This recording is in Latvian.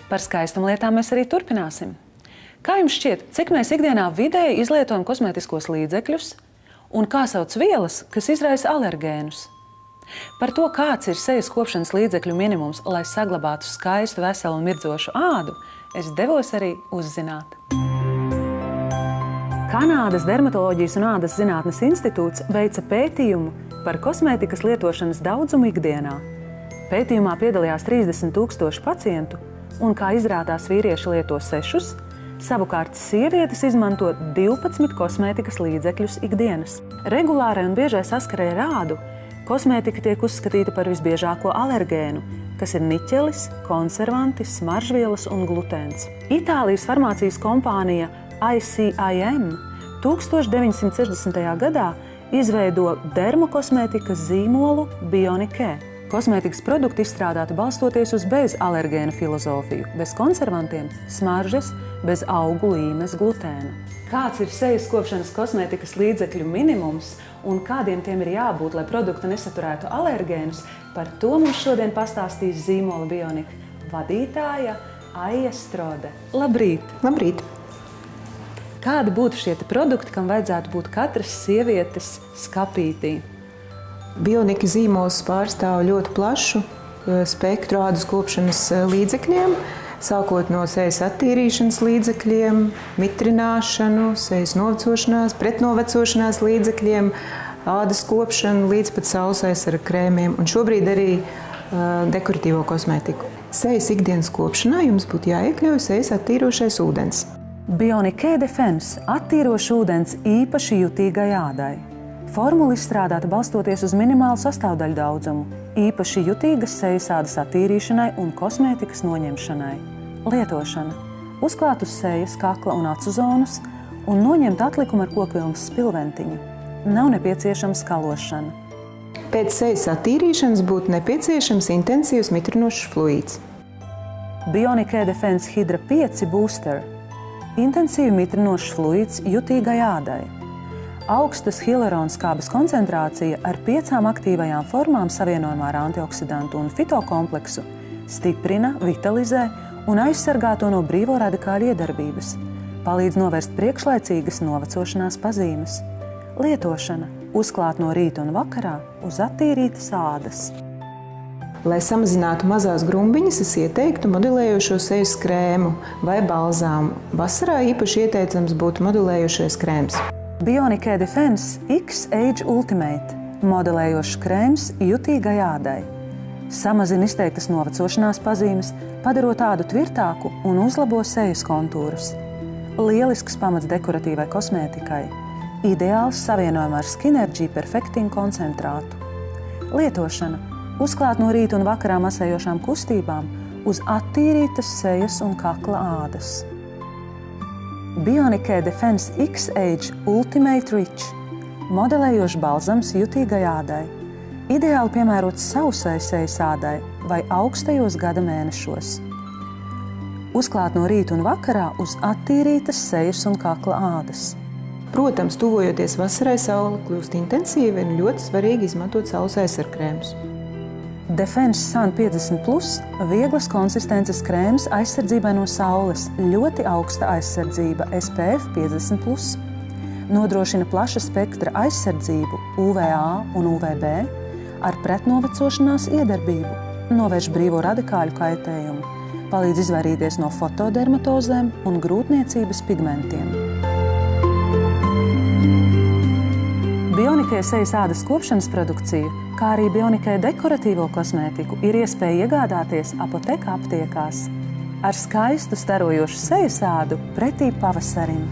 Par skaistumlietām mēs arī turpināsim. Kā jums šķiet, cik mēs ikdienā vidēji izlietojam kosmētiskos līdzekļus un kā sauc vielas, kas izraisa alergēnus? Par to, kāds ir sejas kopšanas līdzekļu minimums, lai saglabātu skaistu, veselu un mirdzošu ādu, es devos arī uzzināt. Kanādas Dermatoloģijas un ādas zinātnes institūts veica pētījumu par kosmētikas lietošanas daudzumu ikdienā. Pētījumā piedalījās 30 000 pacientu, un, kā izrādās, vīrieši lieto 6, savukārt sievietes izmanto 12 kosmētikas līdzekļus ikdienas. Regulārai un biežai saskarei ar ādu kosmētika tiek uzskatīta par visbiežāko alergēnu, kas ir niķelis, konservanti, smaržvielas un glutēns. Itālijas farmācijas kompānija ICIM 1960. gadā izveido dermokosmētikas zīmolu Bionikē. Kosmētikas produkti izstrādāti balstoties uz bezalergēna filozofiju, bez konservantiem, smaržas, bez augu līmes glutēna. Kāds ir sejas kopšanas kosmētikas līdzekļu minimums un kādiem tiem ir jābūt, lai produkti nesaturētu alergēnus, par to mums šodien pastāstīs zīmola Bionika vadītāja Aija Strode. Labrīt! Labrīt! Kādi būtu šie produkti, kam vajadzētu būt katras sievietes skapītī? Bionika zīmols pārstāv ļoti plašu spektru ādas kopšanas līdzekļiem, sākot no sejas attīrīšanas līdzekļiem, mitrināšanu, sejas novecošanās, pretnovecošanās līdzekļiem, ādas kopšanu līdz pat saules aizsarga krēmiem un šobrīd arī dekoratīvo kosmētiku. Sejas ikdienas kopšanā jums būtu jāiekļauj sejas attīrošais ūdens. Bionikē Defense – attīrošs ūdens īpaši jutīgai ādai. Formula izstrādāta balstoties uz minimālu sastāvdaļu daudzumu, īpaši jutīgas sejas ādas attīrīšanai un kosmētikas noņemšanai. Lietošana – uzklāt uz sejas, kakla un acu zonas un noņemt atlikumu ar kokvilnas spilventiņu. Nav nepieciešama skalošana. Pēc sejas attīrīšanas būtu nepieciešams intensīvs mitrinošs fluīds. Bionikē Defense Hydra 5 Booster – intensīvi mitrinošs fluīds jutīgai ādai. Augstas hialuronskābes koncentrācija ar 5 aktīvajām formām savienojumā ar antioksidantu un fitokompleksu stiprina, vitalizē un aizsargā to no brīvo radikāļu iedarbības, palīdz novērst priekšlaicīgas novecošanās pazīmes. Lietošana – uzklāt no rīta un vakarā uz attīrītas ādas. Lai samazinātu mazās grumbiņas, es ieteiktu modelējošo sejas krēmu vai balzāmu. Vasarā īpaši ieteicams būtu modelējošais krēms. Bionikē Defense X-Age Ultimate – modelējošs krēms jutīgai ādai. Samazina izteiktas novecošanās pazīmes, padarot ādu tvirtāku un uzlabo sejas kontūrus. Lielisks pamats dekoratīvai kosmētikai. Ideāls savienojumā ar Skinergy Perfecting koncentrātu. Lietošana – uzklāt no rīta un vakarā masējošām kustībām uz attīrītas sejas un kakla ādas. Bionikē Defense X-Age Ultimate Rich – modelējošs balzams jutīgai ādai. Ideāli piemērots sausai sejas ādai vai augstajos gada mēnešos. Uzklāt no rīta un vakarā uz attīrītas sejas un kakla ādas. Protams, tuvojoties vasarai, saule kļūst intensīva un ļoti svarīgi izmantot saules aizsarga krēmus. Defense Sun 50+, vieglas konsistences krēms aizsardzībai no saules, ļoti augsta aizsardzība SPF 50+. Nodrošina plaša spektra aizsardzību UVA un UVB ar pretnovecošanās iedarbību, novērš brīvo radikāļu kaitējumu, palīdz izvairīties no fotodermatozēm un grūtniecības pigmentiem. Bionikē sejas ādas kopšanas produkciju, kā arī Bionikē dekoratīvo kosmētiku ir iespēja iegādāties apoteka aptiekās ar skaistu starojošu sejas ādu pretī pavasarim.